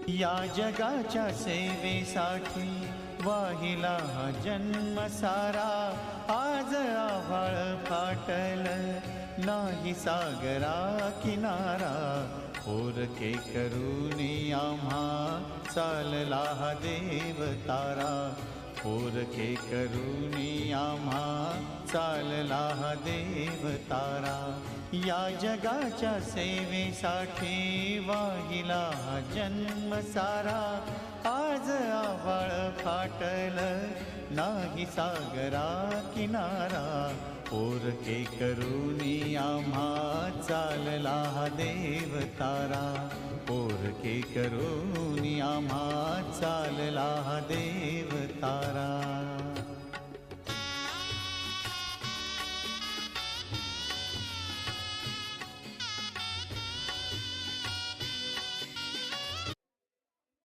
या जगाच्या सेवेसाठी वाहिला हा जन्म सारा, आज आभाळ फाटल नाही सागरा किनारा, पोरके करूनी आम्हा चालला हा देव तारा, पोरके करूनी आम्हा चालला हा देव तारा। या जगाच्या सेवेसाठी वाहिला हा जन्म सारा, आज आभाळ फाटल नाही सागरा किनारा, पोरके करूनी आम्हा चालला हा देव तारा, पोरके करूनी आम्हा चालला हा देव तारा।